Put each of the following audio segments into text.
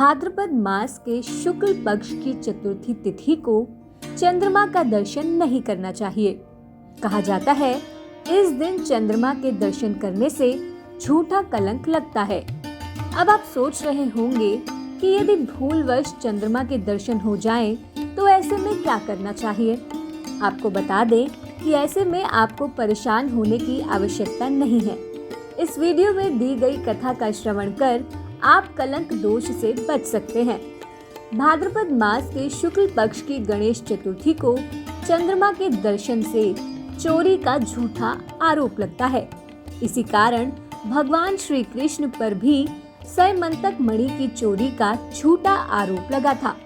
भाद्रपद मास के शुक्ल पक्ष की चतुर्थी तिथि को चंद्रमा का दर्शन नहीं करना चाहिए। कहा जाता है इस दिन चंद्रमा के दर्शन करने से झूठा कलंक लगता है। अब आप सोच रहे होंगे कि यदि भूलवश चंद्रमा के दर्शन हो जाएं, तो ऐसे में क्या करना चाहिए। आपको बता दें कि ऐसे में आपको परेशान होने की आवश्यकता नहीं है। इस वीडियो में दी गई कथा का श्रवण कर आप कलंक दोष से बच सकते हैं। भाद्रपद मास के शुक्ल पक्ष की गणेश चतुर्थी को चंद्रमा के दर्शन से चोरी का झूठा आरोप लगता है। इसी कारण भगवान श्री कृष्ण पर भी सैमंतक मणि की चोरी का झूठा आरोप लगा था।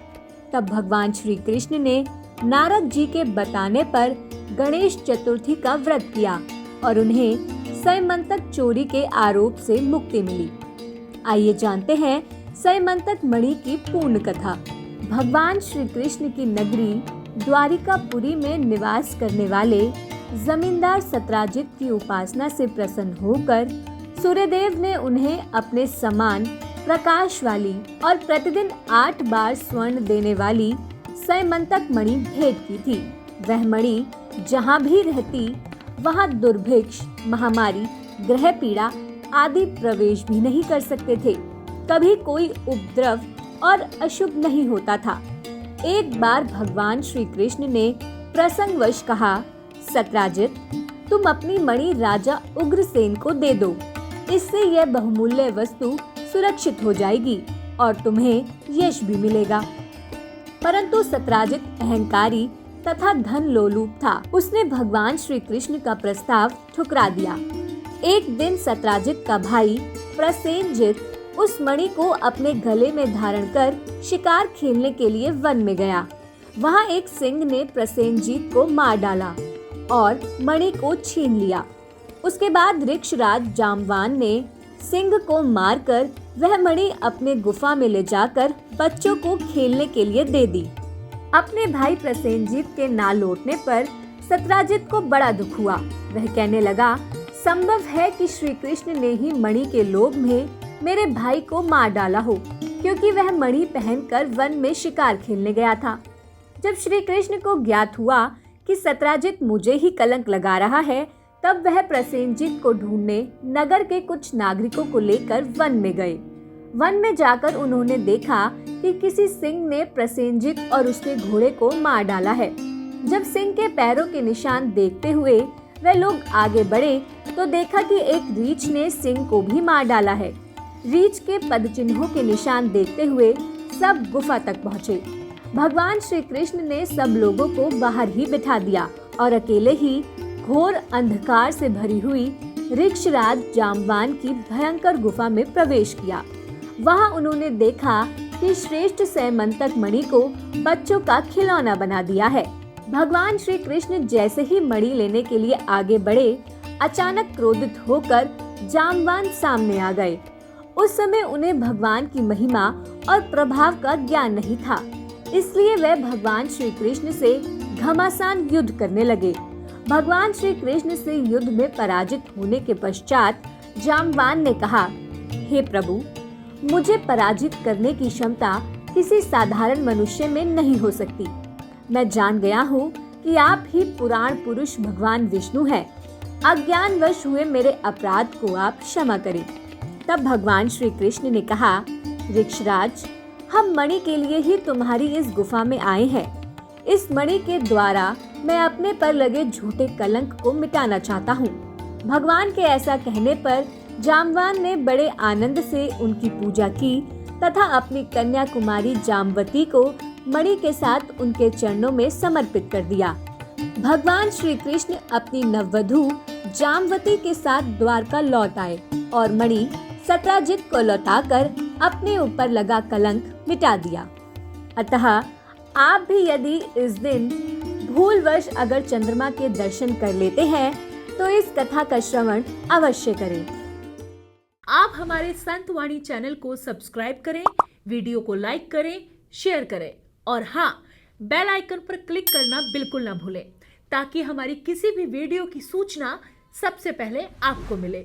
तब भगवान श्री कृष्ण ने नारद जी के बताने पर गणेश चतुर्थी का व्रत किया और उन्हें सैमंतक चोरी के आरोप से मुक्ति मिली। आइए जानते हैं सैमंतक मणि की पूर्ण कथा। भगवान श्री कृष्ण की नगरी द्वारिकापुरी में निवास करने वाले जमींदार सत्राजित की उपासना से प्रसन्न होकर सूर्यदेव ने उन्हें अपने समान प्रकाश वाली और प्रतिदिन 8 बार स्वर्ण देने वाली सैमंतक मणि भेंट की थी। वह मणि जहाँ भी रहती वहाँ दुर्भिक्ष, महामारी, ग्रह पीड़ा आदि प्रवेश भी नहीं कर सकते थे। कभी कोई उपद्रव और अशुभ नहीं होता था। एक बार भगवान श्री कृष्ण ने प्रसंगवश कहा, सत्राजित, तुम अपनी मणि राजा उग्रसेन को दे दो। इससे यह बहुमूल्य वस्तु सुरक्षित हो जाएगी और तुम्हें यश भी मिलेगा। परंतु सत्राजित अहंकारी तथा धन लोलुप था। उसने भगवान श्री कृष्ण का प्रस्ताव ठुकरा दिया। एक दिन सत्राजित का भाई प्रसेनजित उस मणि को अपने गले में धारण कर शिकार खेलने के लिए वन में गया। वहाँ एक सिंह ने प्रसेनजीत को मार डाला और मणि को छीन लिया। उसके बाद ऋक्षराज जामवान ने सिंह को मारकर वह मणि अपने गुफा में ले जाकर बच्चों को खेलने के लिए दे दी। अपने भाई प्रसेनजीत के ना लौटने पर सत्राजित को बड़ा दुख हुआ। वह कहने लगा, संभव है कि श्री कृष्ण ने ही मणि के लोभ में मेरे भाई को मार डाला हो, क्योंकि वह मणि पहनकर वन में शिकार खेलने गया था। जब श्री कृष्ण को ज्ञात हुआ कि सत्राजित मुझे ही कलंक लगा रहा है, तब वह प्रसेनजीत को ढूंढने नगर के कुछ नागरिकों को लेकर वन में गए। वन में जाकर उन्होंने देखा कि किसी सिंह ने प्रसेनजीत और उसके घोड़े को मार डाला है। जब सिंह के पैरों के निशान देखते हुए वह लोग आगे बढ़े तो देखा कि एक रीछ ने सिंह को भी मार डाला है। रीछ के पदचिन्हों के निशान देखते हुए सब गुफा तक पहुँचे। भगवान श्री कृष्ण ने सब लोगों को बाहर ही बिठा दिया और अकेले ही घोर अंधकार से भरी हुई ऋक्षराज जामवान की भयंकर गुफा में प्रवेश किया। वहां उन्होंने देखा कि श्रेष्ठ सैमंतक मणि को बच्चों का खिलौना बना दिया है। भगवान श्री कृष्ण जैसे ही मणि लेने के लिए आगे बढ़े, अचानक क्रोधित होकर जामवान सामने आ गए। उस समय उन्हें भगवान की महिमा और प्रभाव का ज्ञान नहीं था, इसलिए वे भगवान श्री कृष्ण से घमासान युद्ध करने लगे। भगवान श्री कृष्ण से युद्ध में पराजित होने के पश्चात जामवान ने कहा, हे प्रभु, मुझे पराजित करने की क्षमता किसी साधारण मनुष्य में नहीं हो सकती। मैं जान गया हूँ कि आप ही पुराण पुरुष भगवान विष्णु हैं। अज्ञानवश हुए मेरे अपराध को आप क्षमा करें। तब भगवान श्री कृष्ण ने कहा, ऋक्षराज, हम मणि के लिए ही तुम्हारी इस गुफा में आए हैं। इस मणि के द्वारा मैं अपने पर लगे झूठे कलंक को मिटाना चाहता हूँ। भगवान के ऐसा कहने पर जामवान ने बड़े आनंद से उनकी पूजा की तथा अपनी कन्या कुमारी जामवती को मणि के साथ उनके चरणों में समर्पित कर दिया। भगवान श्री कृष्ण अपनी नववधू जामवती के साथ द्वारका लौट आए और मणि सत्राजित को लौटाकर अपने ऊपर लगा कलंक मिटा दिया। अतः आप भी यदि इस दिन भूलवश अगर चंद्रमा के दर्शन कर लेते हैं तो इस कथा का श्रवण अवश्य करें। आप हमारे संतवाणी चैनल को सब्सक्राइब करें, वीडियो को लाइक करें, शेयर करें और हाँ, बेल आइकन पर क्लिक करना बिल्कुल ना भूलें, ताकि हमारी किसी भी वीडियो की सूचना सबसे पहले आपको मिले।